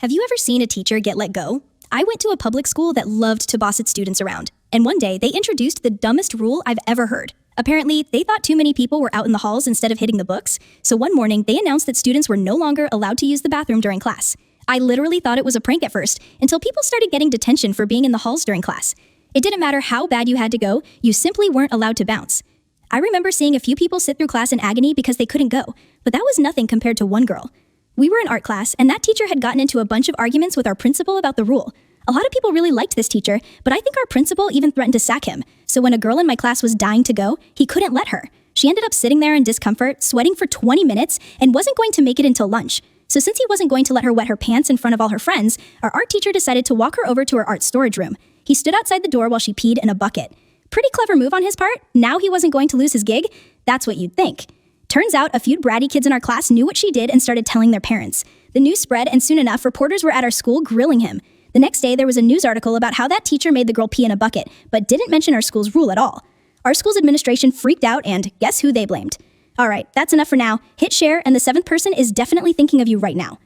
Have you ever seen a teacher get let go? I went to a public school that loved to boss its students around, and one day they introduced the dumbest rule I've ever heard. Apparently, they thought too many people were out in the halls instead of hitting the books, so one morning they announced that students were no longer allowed to use the bathroom during class. I literally thought it was a prank at first, until people started getting detention for being in the halls during class. It didn't matter how bad you had to go, you simply weren't allowed to bounce. I remember seeing a few people sit through class in agony because they couldn't go, but that was nothing compared to one girl. We were in art class, and that teacher had gotten into a bunch of arguments with our principal about the rule. A lot of people really liked this teacher, but I think our principal even threatened to sack him. So when a girl in my class was dying to go, he couldn't let her. She ended up sitting there in discomfort, sweating for 20 minutes, and wasn't going to make it until lunch. So since he wasn't going to let her wet her pants in front of all her friends, our art teacher decided to walk her over to her art storage room. He stood outside the door while she peed in a bucket. Pretty clever move on his part. Now he wasn't going to lose his gig? That's what you'd think. Turns out a few bratty kids in our class knew what she did and started telling their parents. The news spread, and soon enough, reporters were at our school grilling him. The next day, there was a news article about how that teacher made the girl pee in a bucket, but didn't mention our school's rule at all. Our school's administration freaked out, and guess who they blamed? All right, that's enough for now. Hit share, and the seventh person is definitely thinking of you right now.